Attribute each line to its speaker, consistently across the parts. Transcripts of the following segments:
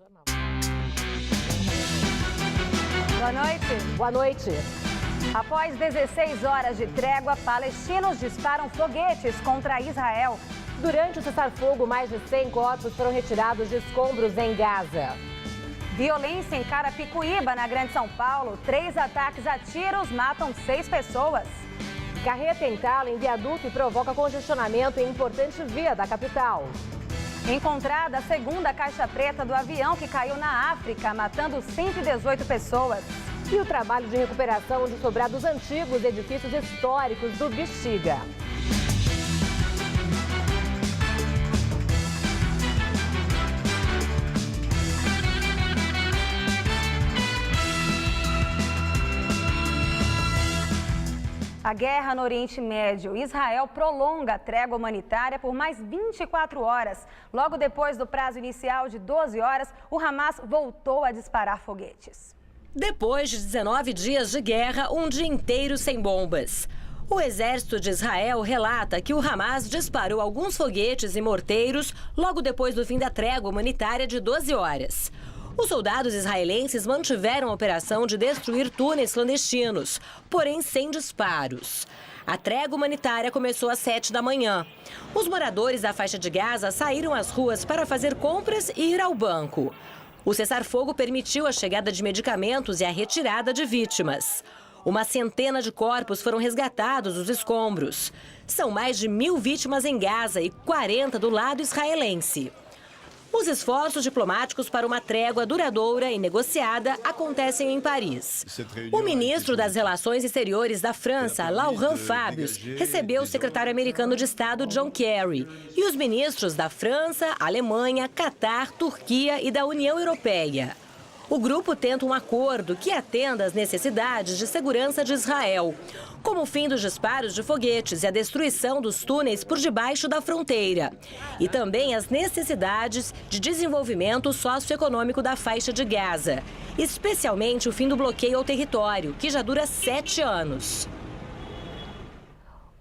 Speaker 1: normal.
Speaker 2: Boa noite.
Speaker 1: Boa noite.
Speaker 2: Após 16 horas de trégua, palestinos disparam foguetes contra Israel.
Speaker 1: Durante o cessar-fogo, mais de 100 corpos foram retirados de escombros em Gaza.
Speaker 2: Violência em Carapicuíba, na Grande São Paulo. 3 ataques a tiros matam 6 pessoas.
Speaker 1: Carreta entala em viaduto e provoca congestionamento em importante via da capital.
Speaker 2: Encontrada a segunda caixa preta do avião que caiu na África, matando 118 pessoas.
Speaker 1: E o trabalho de recuperação de sobrados antigos edifícios históricos do Bexiga.
Speaker 2: A guerra no Oriente Médio. Israel prolonga a trégua humanitária por mais 24 horas. Logo depois do prazo inicial de 12 horas, o Hamas voltou a disparar foguetes.
Speaker 3: Depois de 19 dias de guerra, um dia inteiro sem bombas. O exército de Israel relata que o Hamas disparou alguns foguetes e morteiros logo depois do fim da trégua humanitária de 12 horas. Os soldados israelenses mantiveram a operação de destruir túneis clandestinos, porém sem disparos. A trégua humanitária começou às 7 da manhã. Os moradores da faixa de Gaza saíram às ruas para fazer compras e ir ao banco. O cessar-fogo permitiu a chegada de medicamentos e a retirada de vítimas. Uma centena de corpos foram resgatados dos escombros. São mais de 1.000 vítimas em Gaza e 40 do lado israelense. Os esforços diplomáticos para uma trégua duradoura e negociada acontecem em Paris. O ministro das Relações Exteriores da França, Laurent Fabius, recebeu o secretário americano de Estado, John Kerry, e os ministros da França, Alemanha, Catar, Turquia e da União Europeia. O grupo tenta um acordo que atenda às necessidades de segurança de Israel, como o fim dos disparos de foguetes e a destruição dos túneis por debaixo da fronteira, e também as necessidades de desenvolvimento socioeconômico da faixa de Gaza, especialmente o fim do bloqueio ao território, que já dura 7 anos.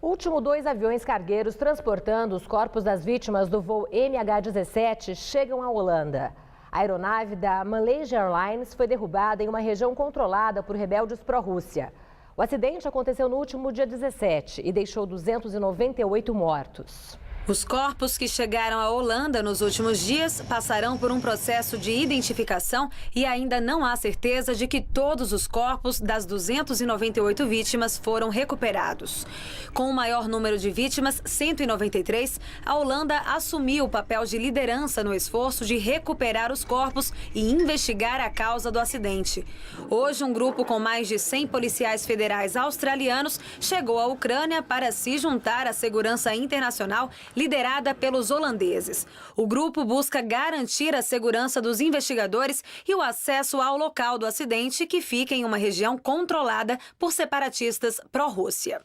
Speaker 1: Último 2 aviões cargueiros transportando os corpos das vítimas do voo MH17 chegam à Holanda. A aeronave da Malaysia Airlines foi derrubada em uma região controlada por rebeldes pró-Rússia. O acidente aconteceu no último dia 17 e deixou 298 mortos.
Speaker 4: Os corpos que chegaram à Holanda nos últimos dias passarão por um processo de identificação e ainda não há certeza de que todos os corpos das 298 vítimas foram recuperados. Com o maior número de vítimas, 193, a Holanda assumiu o papel de liderança no esforço de recuperar os corpos e investigar a causa do acidente. Hoje, um grupo com mais de 100 policiais federais australianos chegou à Ucrânia para se juntar à segurança internacional liderada pelos holandeses. O grupo busca garantir a segurança dos investigadores e o acesso ao local do acidente, que fica em uma região controlada por separatistas pró-Rússia.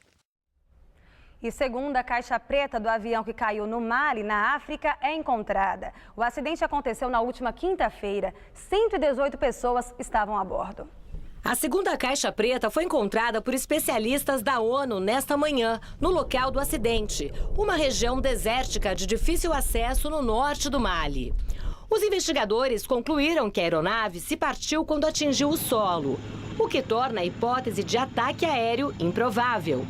Speaker 2: E segundo a caixa preta do avião que caiu no Mali, na África, é encontrada. O acidente aconteceu na última quinta-feira. 118 pessoas estavam a bordo.
Speaker 3: A segunda caixa preta foi encontrada por especialistas da ONU nesta manhã, no local do acidente, uma região desértica de difícil acesso no norte do Mali. Os investigadores concluíram que a aeronave se partiu quando atingiu o solo, o que torna a hipótese de ataque aéreo improvável.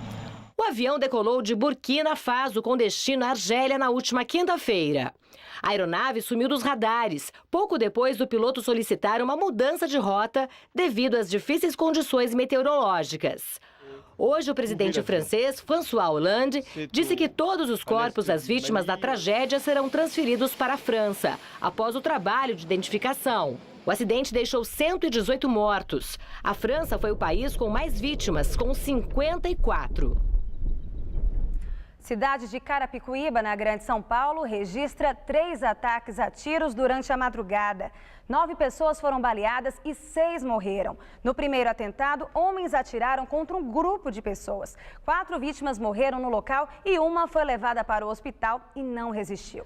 Speaker 3: O avião decolou de Burkina Faso com destino à Argélia na última quinta-feira. A aeronave sumiu dos radares, pouco depois do piloto solicitar uma mudança de rota devido às difíceis condições meteorológicas. Hoje, o presidente francês, François Hollande, disse que todos os corpos das vítimas da tragédia serão transferidos para a França, após o trabalho de identificação. O acidente deixou 118 mortos. A França foi o país com mais vítimas, com 54.
Speaker 2: Cidade de Carapicuíba, na Grande São Paulo, registra 3 ataques a tiros durante a madrugada. 9 pessoas foram baleadas e 6 morreram. No primeiro atentado, homens atiraram contra um grupo de pessoas. 4 vítimas morreram no local e uma foi levada para o hospital e não resistiu.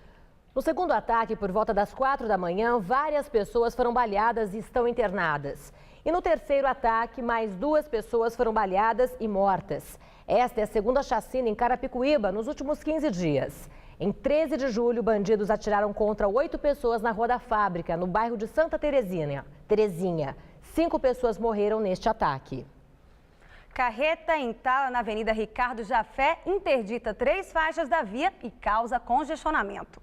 Speaker 1: No segundo ataque, por volta das 4 da manhã, várias pessoas foram baleadas e estão internadas. E no terceiro ataque, mais 2 pessoas foram baleadas e mortas. Esta é a segunda chacina em Carapicuíba nos últimos 15 dias. Em 13 de julho, bandidos atiraram contra 8 pessoas na Rua da Fábrica, no bairro de Santa Terezinha. 5 pessoas morreram neste ataque.
Speaker 2: Carreta entala na Avenida Ricardo Jafé, interdita 3 faixas da via e causa congestionamento.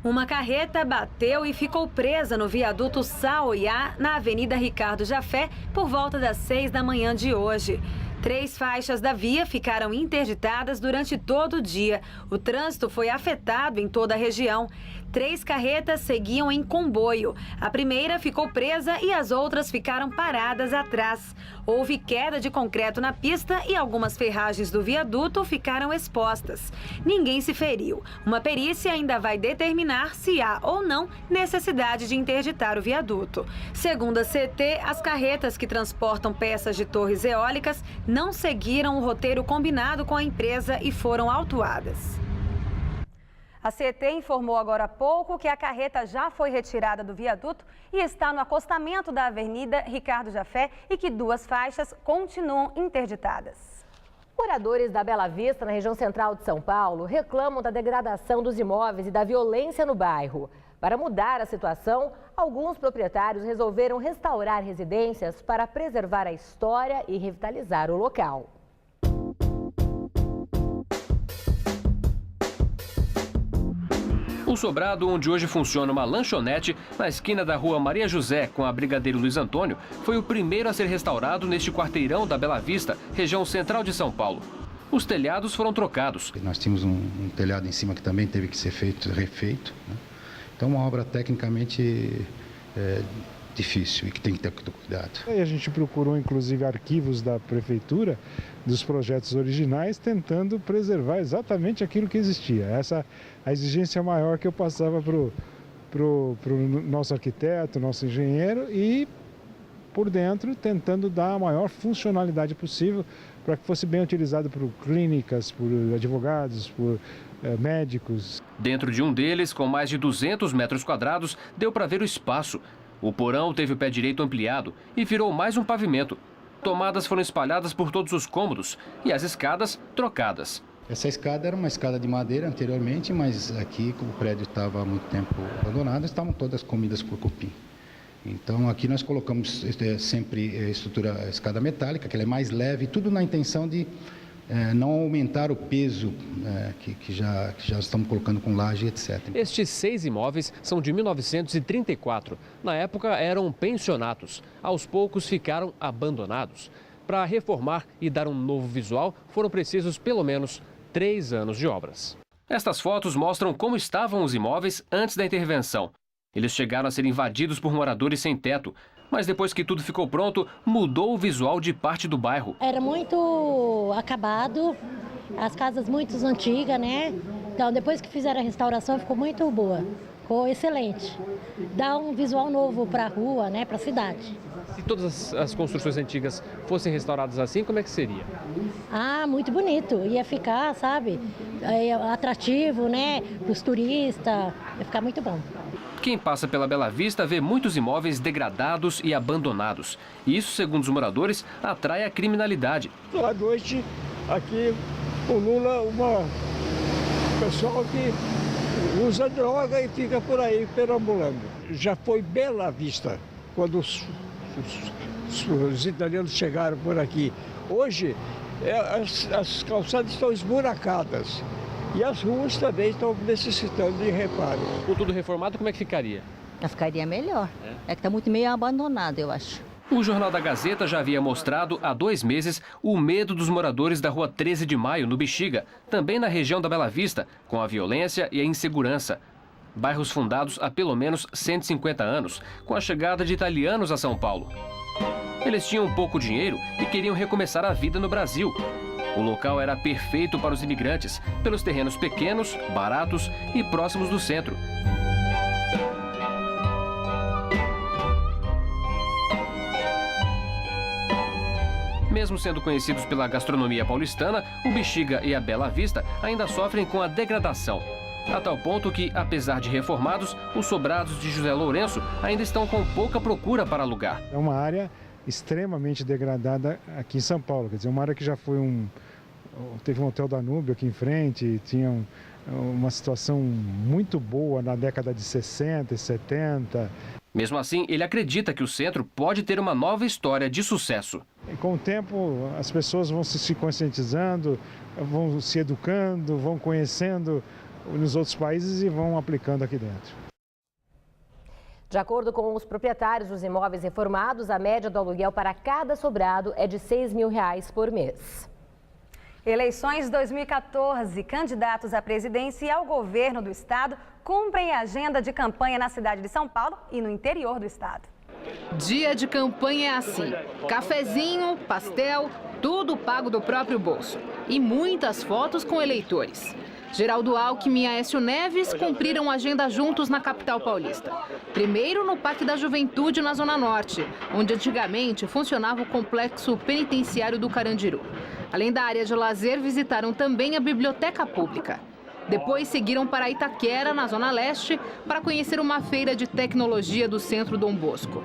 Speaker 4: Uma carreta bateu e ficou presa no viaduto Saoiá, na Avenida Ricardo Jafé, por volta das 6 da manhã de hoje. 3 faixas da via ficaram interditadas durante todo o dia. O trânsito foi afetado em toda a região. 3 carretas seguiam em comboio. A primeira ficou presa e as outras ficaram paradas atrás. Houve queda de concreto na pista e algumas ferragens do viaduto ficaram expostas. Ninguém se feriu. Uma perícia ainda vai determinar se há ou não necessidade de interditar o viaduto. Segundo a CT, as carretas que transportam peças de torres eólicas não seguiram o roteiro combinado com a empresa e foram autuadas.
Speaker 2: A CT informou agora há pouco que a carreta já foi retirada do viaduto e está no acostamento da Avenida Ricardo Jafé e que 2 faixas continuam interditadas.
Speaker 1: Moradores da Bela Vista, na região central de São Paulo, reclamam da degradação dos imóveis e da violência no bairro. Para mudar a situação, alguns proprietários resolveram restaurar residências para preservar a história e revitalizar o local.
Speaker 5: O sobrado, onde hoje funciona uma lanchonete, na esquina da rua Maria José com a Brigadeiro Luiz Antônio, foi o primeiro a ser restaurado neste quarteirão da Bela Vista, região central de São Paulo. Os telhados foram trocados.
Speaker 6: Nós tínhamos um telhado em cima que também teve que ser refeito, né? Então, uma obra tecnicamente difícil e que tem que ter cuidado.
Speaker 7: A gente procurou, inclusive, arquivos da prefeitura, dos projetos originais, tentando preservar exatamente aquilo que existia. Essa a exigência maior que eu passava para o nosso arquiteto, nosso engenheiro, e por dentro tentando dar a maior funcionalidade possível para que fosse bem utilizado por clínicas, por advogados, por médicos.
Speaker 5: Dentro de um deles, com mais de 200 metros quadrados, deu para ver o espaço. O porão teve o pé direito ampliado e virou mais um pavimento. Tomadas foram espalhadas por todos os cômodos e as escadas trocadas.
Speaker 6: Essa escada era uma escada de madeira anteriormente, mas aqui, como o prédio estava há muito tempo abandonado, estavam todas comidas por cupim. Então aqui nós colocamos sempre a escada metálica, que ela é mais leve, tudo na intenção de não aumentar o peso que já estamos colocando com laje, etc.
Speaker 5: Estes 6 imóveis são de 1934. Na época eram pensionatos. Aos poucos ficaram abandonados. Para reformar e dar um novo visual, foram precisos pelo menos 3 anos de obras. Estas fotos mostram como estavam os imóveis antes da intervenção. Eles chegaram a ser invadidos por moradores sem teto. Mas depois que tudo ficou pronto, mudou o visual de parte do bairro.
Speaker 8: Era muito acabado, as casas muito antigas, né? Então, depois que fizeram a restauração, ficou muito boa, ficou excelente. Dá um visual novo para a rua, né? Para a cidade.
Speaker 5: Se todas as construções antigas fossem restauradas assim, como é que seria?
Speaker 8: Ah, muito bonito. Ia ficar, sabe, atrativo, né? Para os turistas, ia ficar muito bom.
Speaker 5: Quem passa pela Bela Vista vê muitos imóveis degradados e abandonados. E isso, segundo os moradores, atrai a criminalidade.
Speaker 9: À noite, aqui pulula uma pessoal que usa droga e fica por aí perambulando. Já foi Bela Vista quando os italianos chegaram por aqui. Hoje, as calçadas estão esburacadas. E as ruas também estão necessitando de reparo.
Speaker 5: Com tudo reformado, como é que ficaria?
Speaker 10: Ficaria melhor. É que está muito meio abandonado, eu acho.
Speaker 5: O Jornal da Gazeta já havia mostrado há 2 meses o medo dos moradores da rua 13 de Maio, no Bexiga, também na região da Bela Vista, com a violência e a insegurança. Bairros fundados há pelo menos 150 anos, com a chegada de italianos a São Paulo. Eles tinham pouco dinheiro e queriam recomeçar a vida no Brasil. O local era perfeito para os imigrantes, pelos terrenos pequenos, baratos e próximos do centro. Mesmo sendo conhecidos pela gastronomia paulistana, o Bexiga e a Bela Vista ainda sofrem com a degradação. A tal ponto que, apesar de reformados, os sobrados de José Lourenço ainda estão com pouca procura para alugar.
Speaker 7: É uma área extremamente degradada aqui em São Paulo, quer dizer, uma área que já foi teve um hotel Danúbio aqui em frente, tinham uma situação muito boa na década de 60 e 70.
Speaker 5: Mesmo assim, ele acredita que o centro pode ter uma nova história de sucesso.
Speaker 7: E com o tempo, as pessoas vão se conscientizando, vão se educando, vão conhecendo nos outros países e vão aplicando aqui dentro.
Speaker 1: De acordo com os proprietários dos imóveis reformados, a média do aluguel para cada sobrado é de R$ 6.000 por mês.
Speaker 2: Eleições 2014. Candidatos à presidência e ao governo do estado cumprem a agenda de campanha na cidade de São Paulo e no interior do estado.
Speaker 11: Dia de campanha é assim: cafezinho, pastel, tudo pago do próprio bolso. E muitas fotos com eleitores. Geraldo Alckmin e Aécio Neves cumpriram a agenda juntos na capital paulista. Primeiro no Parque da Juventude, na Zona Norte, onde antigamente funcionava o complexo penitenciário do Carandiru. Além da área de lazer, visitaram também a Biblioteca Pública. Depois seguiram para Itaquera, na Zona Leste, para conhecer uma feira de tecnologia do Centro Dom Bosco.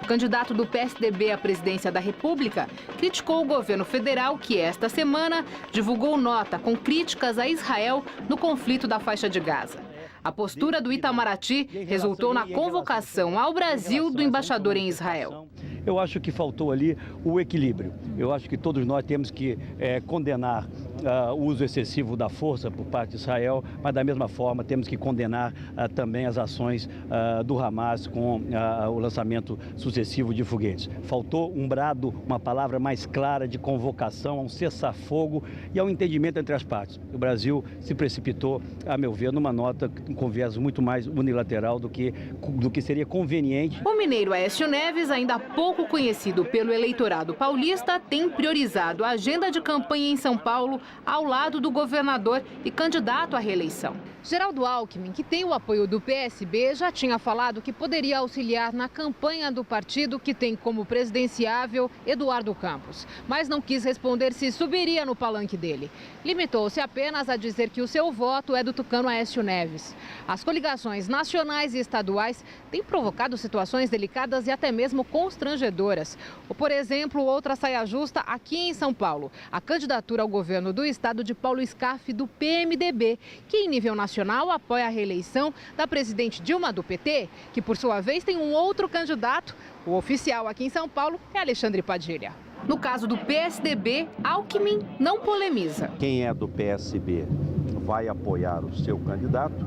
Speaker 11: O candidato do PSDB à presidência da República criticou o governo federal que, esta semana, divulgou nota com críticas a Israel no conflito da faixa de Gaza. A postura do Itamaraty resultou na convocação ao Brasil do embaixador em Israel.
Speaker 12: Eu acho que faltou ali o equilíbrio. Eu acho que todos nós temos que condenar o uso excessivo da força por parte de Israel, mas da mesma forma temos que condenar também as ações do Hamas com o lançamento sucessivo de foguetes. Faltou um brado, uma palavra mais clara de convocação a um cessar-fogo e ao entendimento entre as partes. O Brasil se precipitou, a meu ver, numa nota com viés muito mais unilateral do que seria conveniente.
Speaker 11: O mineiro Aécio Neves, ainda pouco conhecido pelo eleitorado paulista, tem priorizado a agenda de campanha em São Paulo ao lado do governador e candidato à reeleição. Geraldo Alckmin, que tem o apoio do PSB, já tinha falado que poderia auxiliar na campanha do partido que tem como presidenciável Eduardo Campos, mas não quis responder se subiria no palanque dele. Limitou-se apenas a dizer que o seu voto é do tucano Aécio Neves. As coligações nacionais e estaduais têm provocado situações delicadas e até mesmo constrangedoras. Ou, por exemplo, outra saia justa aqui em São Paulo, a candidatura ao governo do estado de Paulo Scaff, do PMDB, que em nível nacional apoia a reeleição da presidente Dilma do PT, que por sua vez tem um outro candidato. O oficial aqui em São Paulo é Alexandre Padilha. No caso do PSDB, Alckmin não polemiza.
Speaker 13: Quem é do PSB vai apoiar o seu candidato,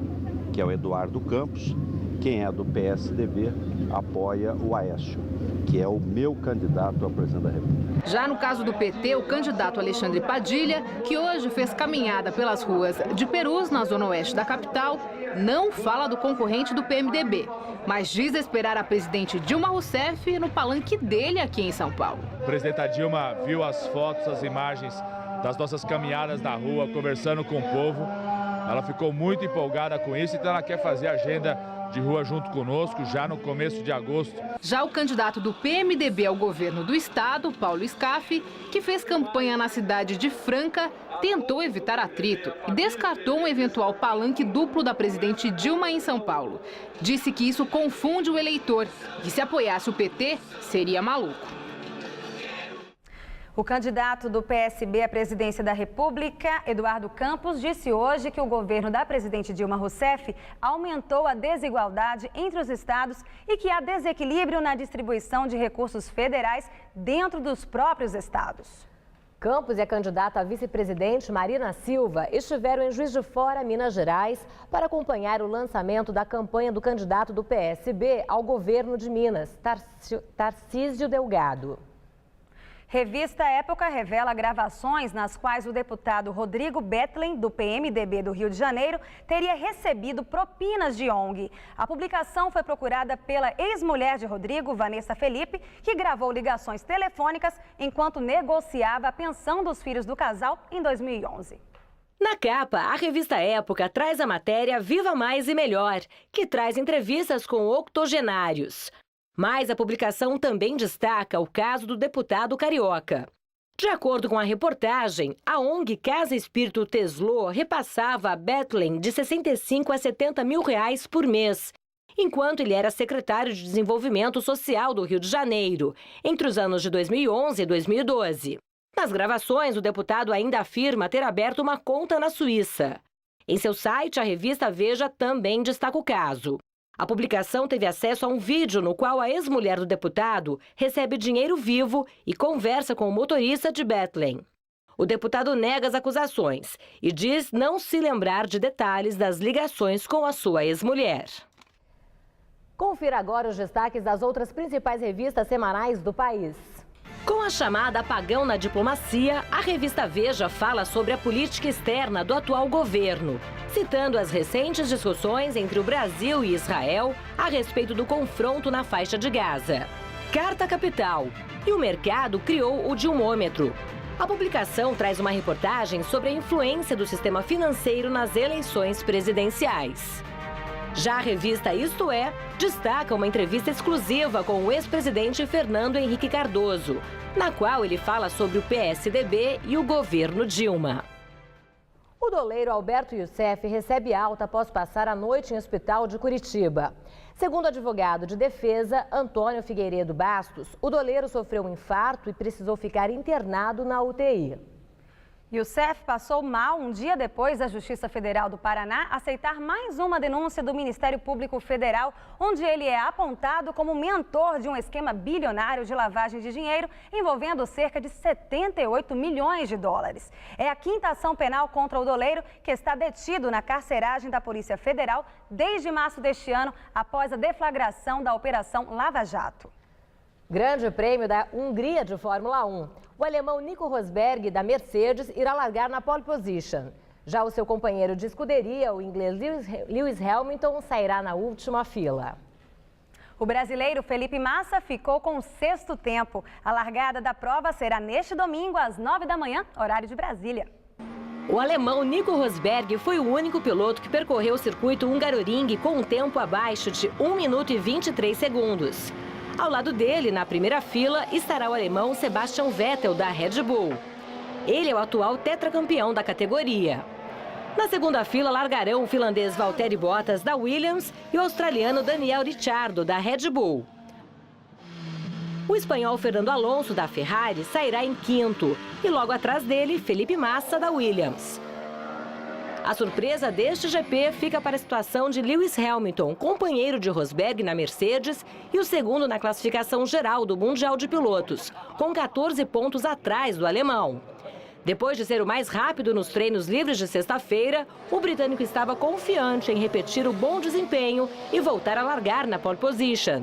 Speaker 13: que é o Eduardo Campos. Quem é do PSDB apoia o Aécio, que é o meu candidato a presidente da República.
Speaker 11: Já no caso do PT, o candidato Alexandre Padilha, que hoje fez caminhada pelas ruas de Perus, na zona oeste da capital, não fala do concorrente do PMDB, mas diz esperar a presidente Dilma Rousseff no palanque dele aqui em São Paulo.
Speaker 14: A presidenta Dilma viu as fotos, as imagens das nossas caminhadas na rua, conversando com o povo. Ela ficou muito empolgada com isso, então ela quer fazer a agenda de rua junto conosco, já no começo de agosto.
Speaker 11: Já o candidato do PMDB ao governo do estado, Paulo Scaff, que fez campanha na cidade de Franca, tentou evitar atrito e descartou um eventual palanque duplo da presidente Dilma em São Paulo. Disse que isso confunde o eleitor, que se apoiasse o PT, seria maluco.
Speaker 2: O candidato do PSB à presidência da República, Eduardo Campos, disse hoje que o governo da presidente Dilma Rousseff aumentou a desigualdade entre os estados e que há desequilíbrio na distribuição de recursos federais dentro dos próprios estados.
Speaker 1: Campos e a candidata a vice-presidente Marina Silva estiveram em Juiz de Fora, Minas Gerais, para acompanhar o lançamento da campanha do candidato do PSB ao governo de Minas, Tarcísio Delgado.
Speaker 2: Revista Época revela gravações nas quais o deputado Rodrigo Bethlen, do PMDB do Rio de Janeiro, teria recebido propinas de ONG. A publicação foi procurada pela ex-mulher de Rodrigo, Vanessa Felipe, que gravou ligações telefônicas enquanto negociava a pensão dos filhos do casal em 2011.
Speaker 3: Na capa, a revista Época traz a matéria Viva Mais e Melhor, que traz entrevistas com octogenários. Mas a publicação também destaca o caso do deputado carioca. De acordo com a reportagem, a ONG Casa Espírito Teslo repassava a Bethlen de 65 a 70 mil reais por mês, enquanto ele era secretário de Desenvolvimento Social do Rio de Janeiro, entre os anos de 2011 e 2012. Nas gravações, o deputado ainda afirma ter aberto uma conta na Suíça. Em seu site, a revista Veja também destaca o caso. A publicação teve acesso a um vídeo no qual a ex-mulher do deputado recebe dinheiro vivo e conversa com o motorista de Bethlehem. O deputado nega as acusações e diz não se lembrar de detalhes das ligações com a sua ex-mulher.
Speaker 1: Confira agora os destaques das outras principais revistas semanais do país.
Speaker 3: Com a chamada apagão na diplomacia, a revista Veja fala sobre a política externa do atual governo, citando as recentes discussões entre o Brasil e Israel a respeito do confronto na faixa de Gaza. Carta Capital. E o mercado criou o Dilmômetro. A publicação traz uma reportagem sobre a influência do sistema financeiro nas eleições presidenciais. Já a revista Isto É destaca uma entrevista exclusiva com o ex-presidente Fernando Henrique Cardoso, na qual ele fala sobre o PSDB e o governo Dilma.
Speaker 1: O doleiro Alberto Youssef recebe alta após passar a noite em hospital de Curitiba. Segundo o advogado de defesa, Antônio Figueiredo Bastos, o doleiro sofreu um infarto e precisou ficar internado na UTI.
Speaker 2: Youssef passou mal um dia depois da Justiça Federal do Paraná aceitar mais uma denúncia do Ministério Público Federal, onde ele é apontado como mentor de um esquema bilionário de lavagem de dinheiro envolvendo cerca de 78 milhões de dólares. É a quinta ação penal contra o doleiro, que está detido na carceragem da Polícia Federal desde março deste ano, após a deflagração da Operação Lava Jato.
Speaker 1: Grande Prêmio da Hungria de Fórmula 1. O alemão Nico Rosberg, da Mercedes, irá largar na pole position. Já o seu companheiro de escuderia, o inglês Lewis Hamilton, sairá na última fila.
Speaker 2: O brasileiro Felipe Massa ficou com o sexto tempo. A largada da prova será neste domingo, às 9 da manhã, horário de Brasília.
Speaker 3: O alemão Nico Rosberg foi o único piloto que percorreu o circuito Hungaroring com um tempo abaixo de 1 minuto e 23 segundos. Ao lado dele, na primeira fila, estará o alemão Sebastian Vettel, da Red Bull. Ele é o atual tetracampeão da categoria. Na segunda fila, largarão o finlandês Valtteri Bottas, da Williams, e o australiano Daniel Ricciardo, da Red Bull. O espanhol Fernando Alonso, da Ferrari, sairá em quinto. E logo atrás dele, Felipe Massa, da Williams. A surpresa deste GP fica para a situação de Lewis Hamilton, companheiro de Rosberg na Mercedes e o segundo na classificação geral do Mundial de Pilotos, com 14 pontos atrás do alemão. Depois de ser o mais rápido nos treinos livres de sexta-feira, o britânico estava confiante em repetir o bom desempenho e voltar a largar na pole position.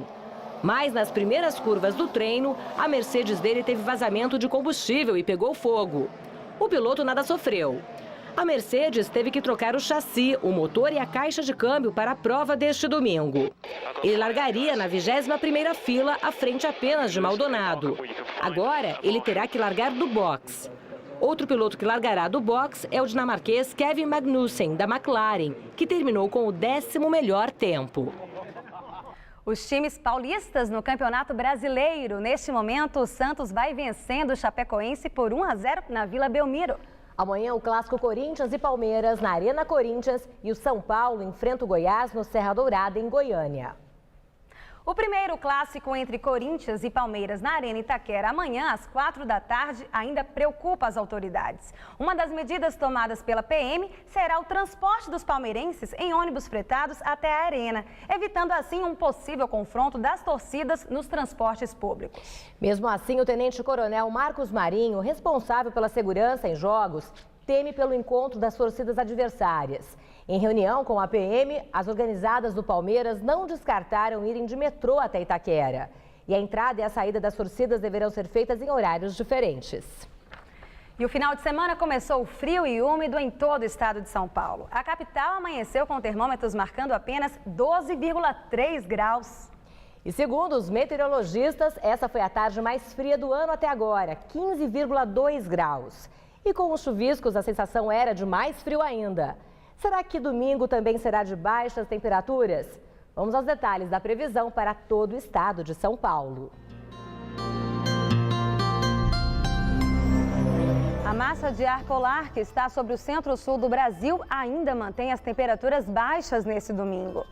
Speaker 3: Mas nas primeiras curvas do treino, a Mercedes dele teve vazamento de combustível e pegou fogo. O piloto nada sofreu. A Mercedes teve que trocar o chassi, o motor e a caixa de câmbio para a prova deste domingo. Ele largaria na 21ª fila, à frente apenas de Maldonado. Agora, ele terá que largar do box. Outro piloto que largará do box é o dinamarquês Kevin Magnussen, da McLaren, que terminou com o 10º melhor tempo.
Speaker 2: Os times paulistas no Campeonato Brasileiro. Neste momento, o Santos vai vencendo o Chapecoense por 1-0 na Vila Belmiro.
Speaker 1: Amanhã, o clássico Corinthians e Palmeiras na Arena Corinthians e o São Paulo enfrenta o Goiás no Serra Dourada, em Goiânia.
Speaker 2: O primeiro clássico entre Corinthians e Palmeiras na Arena Itaquera amanhã às 4 da tarde ainda preocupa as autoridades. Uma das medidas tomadas pela PM será o transporte dos palmeirenses em ônibus fretados até a arena, evitando assim um possível confronto das torcidas nos transportes públicos.
Speaker 1: Mesmo assim, o tenente-coronel Marcos Marinho, responsável pela segurança em jogos, teme pelo encontro das torcidas adversárias. Em reunião com a PM, as organizadas do Palmeiras não descartaram irem de metrô até Itaquera. E a entrada e a saída das torcidas deverão ser feitas em horários diferentes.
Speaker 2: E o final de semana começou frio e úmido em todo o estado de São Paulo. A capital amanheceu com termômetros marcando apenas 12,3 graus.
Speaker 1: E segundo os meteorologistas, essa foi a tarde mais fria do ano até agora, 15,2 graus. E com os chuviscos, a sensação era de mais frio ainda. Será que domingo também será de baixas temperaturas? Vamos aos detalhes da previsão para todo o estado de São Paulo.
Speaker 2: A massa de ar polar que está sobre o centro-sul do Brasil ainda mantém as temperaturas baixas nesse domingo.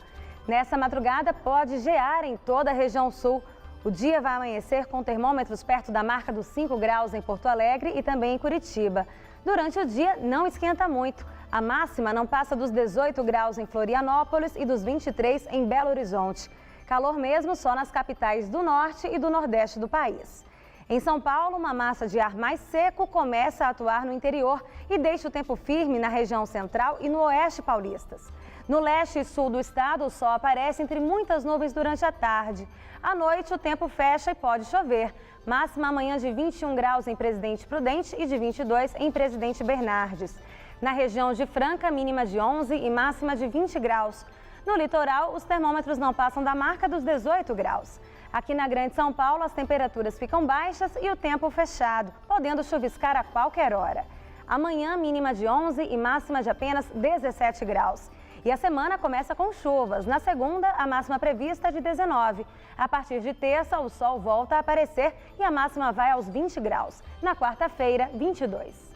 Speaker 2: Nessa madrugada pode gear em toda a região sul. O dia vai amanhecer com termômetros perto da marca dos 5 graus em Porto Alegre e também em Curitiba. Durante o dia, não esquenta muito. A máxima não passa dos 18 graus em Florianópolis e dos 23 em Belo Horizonte. Calor mesmo só nas capitais do norte e do nordeste do país. Em São Paulo, uma massa de ar mais seco começa a atuar no interior e deixa o tempo firme na região central e no oeste paulistas. No leste e sul do estado, o sol aparece entre muitas nuvens durante a tarde. À noite, o tempo fecha e pode chover. Máxima amanhã de 21 graus em Presidente Prudente e de 22 em Presidente Bernardes. Na região de Franca, mínima de 11 e máxima de 20 graus. No litoral, os termômetros não passam da marca dos 18 graus. Aqui na Grande São Paulo, as temperaturas ficam baixas e o tempo fechado, podendo chuviscar a qualquer hora. Amanhã, mínima de 11 e máxima de apenas 17 graus. E a semana começa com chuvas. Na segunda, a máxima prevista é de 19. A partir de terça, o sol volta a aparecer e a máxima vai aos 20 graus. Na quarta-feira, 22.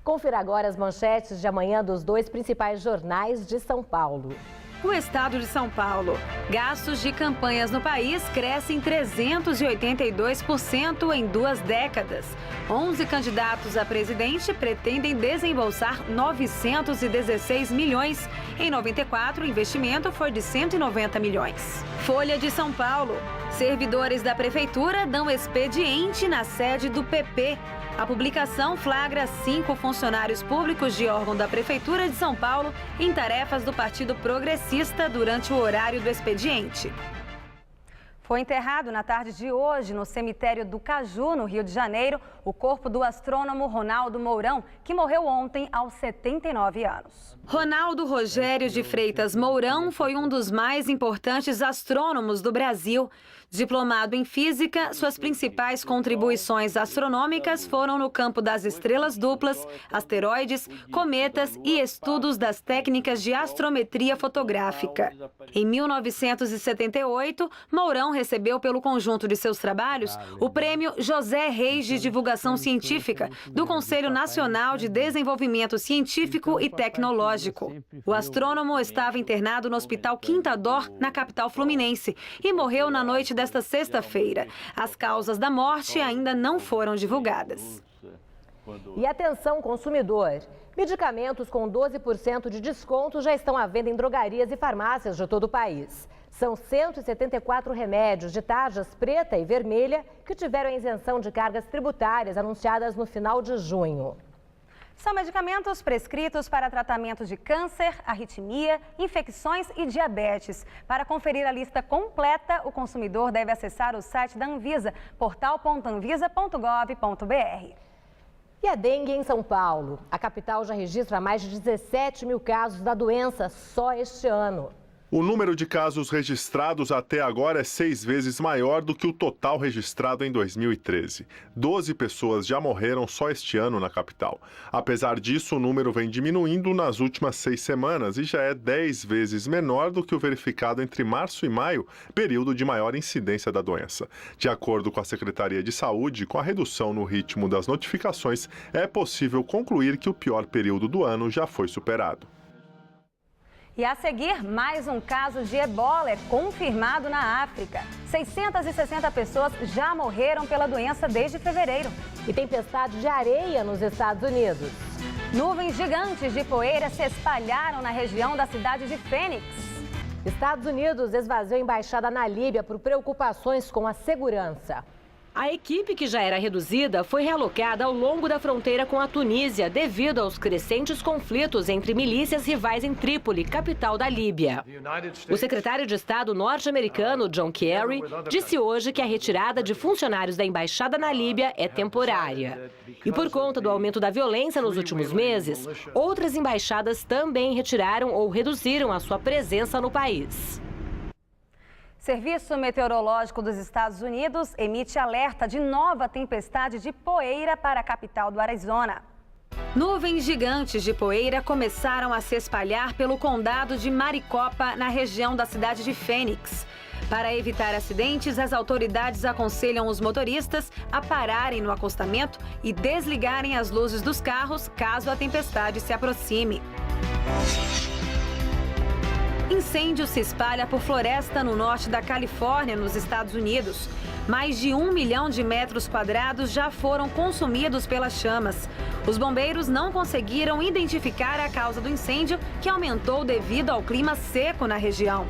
Speaker 1: Confira agora as manchetes de amanhã dos 2 principais jornais de São Paulo.
Speaker 4: O estado de São Paulo. Gastos de campanhas no país crescem 382% em 2 décadas. 11 candidatos a presidente pretendem desembolsar 916 milhões. Em 94, o investimento foi de 190 milhões. Folha de São Paulo. Servidores da prefeitura dão expediente na sede do PP. A publicação flagra 5 funcionários públicos de órgão da Prefeitura de São Paulo em tarefas do Partido Progressista durante o horário do expediente.
Speaker 2: Foi enterrado na tarde de hoje no cemitério do Caju, no Rio de Janeiro, o corpo do astrônomo Ronaldo Mourão, que morreu ontem aos 79 anos.
Speaker 4: Ronaldo Rogério de Freitas Mourão foi um dos mais importantes astrônomos do Brasil. Diplomado em física, suas principais contribuições astronômicas foram no campo das estrelas duplas, asteroides, cometas e estudos das técnicas de astrometria fotográfica. Em 1978, Mourão recebeu pelo conjunto de seus trabalhos o prêmio José Reis de Divulgação Científica do Conselho Nacional de Desenvolvimento Científico e Tecnológico. O astrônomo estava internado no Hospital Quinta Dor, na capital fluminense, e morreu na noite desta sexta-feira. As causas da morte ainda não foram divulgadas.
Speaker 1: E atenção, consumidor! Medicamentos com 12% de desconto já estão à venda em drogarias e farmácias de todo o país. São 174 remédios de tarjas preta e vermelha que tiveram a isenção de cargas tributárias anunciadas no final de junho.
Speaker 2: São medicamentos prescritos para tratamento de câncer, arritmia, infecções e diabetes. Para conferir a lista completa, o consumidor deve acessar o site da Anvisa, portal.anvisa.gov.br.
Speaker 1: E a dengue em São Paulo. A capital já registra mais de 17 mil casos da doença só este ano.
Speaker 15: O número de casos registrados até agora é 6 vezes maior do que o total registrado em 2013. 12 pessoas já morreram só este ano na capital. Apesar disso, o número vem diminuindo nas últimas 6 semanas e já é 10 vezes menor do que o verificado entre março e maio, período de maior incidência da doença. De acordo com a Secretaria de Saúde, com a redução no ritmo das notificações, é possível concluir que o pior período do ano já foi superado.
Speaker 2: E a seguir, mais um caso de ebola é confirmado na África. 660 pessoas já morreram pela doença desde fevereiro.
Speaker 1: E tempestade de areia nos Estados Unidos.
Speaker 2: Nuvens gigantes de poeira se espalharam na região da cidade de Fênix.
Speaker 1: Estados Unidos esvaziou a embaixada na Líbia por preocupações com a segurança.
Speaker 3: A equipe, que já era reduzida, foi realocada ao longo da fronteira com a Tunísia devido aos crescentes conflitos entre milícias rivais em Trípoli, capital da Líbia. O secretário de Estado norte-americano, John Kerry, disse hoje que a retirada de funcionários da embaixada na Líbia é temporária. E por conta do aumento da violência nos últimos meses, outras embaixadas também retiraram ou reduziram a sua presença no país.
Speaker 2: Serviço Meteorológico dos Estados Unidos emite alerta de nova tempestade de poeira para a capital do Arizona.
Speaker 4: Nuvens gigantes de poeira começaram a se espalhar pelo condado de Maricopa, na região da cidade de Fênix. Para evitar acidentes, as autoridades aconselham os motoristas a pararem no acostamento e desligarem as luzes dos carros caso a tempestade se aproxime. Incêndio se espalha por floresta no norte da Califórnia, nos Estados Unidos. Mais de 1 milhão de metros quadrados já foram consumidos pelas chamas. Os bombeiros não conseguiram identificar a causa do incêndio, que aumentou devido ao clima seco na região.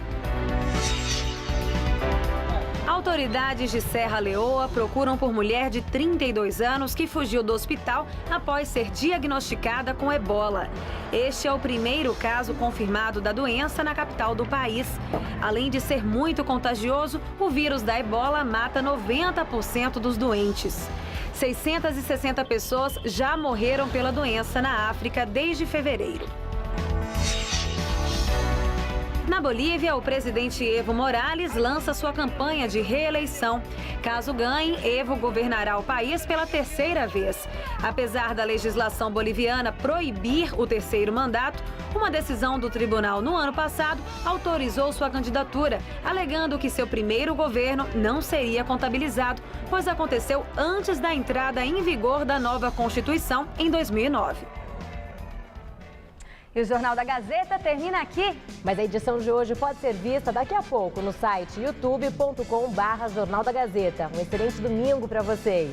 Speaker 4: Autoridades de Serra Leoa procuram por mulher de 32 anos que fugiu do hospital após ser diagnosticada com ebola. Este é o primeiro caso confirmado da doença na capital do país. Além de ser muito contagioso, o vírus da ebola mata 90% dos doentes. 660 pessoas já morreram pela doença na África desde fevereiro. Na Bolívia, o presidente Evo Morales lança sua campanha de reeleição. Caso ganhe, Evo governará o país pela terceira vez. Apesar da legislação boliviana proibir o terceiro mandato, uma decisão do tribunal no ano passado autorizou sua candidatura, alegando que seu primeiro governo não seria contabilizado, pois aconteceu antes da entrada em vigor da nova Constituição em 2009.
Speaker 2: E o Jornal da Gazeta termina aqui.
Speaker 1: Mas a edição de hoje pode ser vista daqui a pouco no site youtube.com/Jornal da Gazeta. Um excelente domingo para vocês.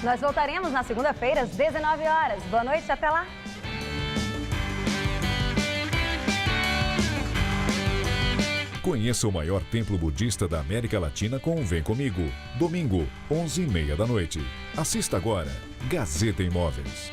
Speaker 2: Nós voltaremos na segunda-feira às 19 horas. Boa noite, até lá.
Speaker 16: Conheça o maior templo budista da América Latina com Vem Comigo. Domingo, 11h30 da noite. Assista agora. Gazeta Imóveis.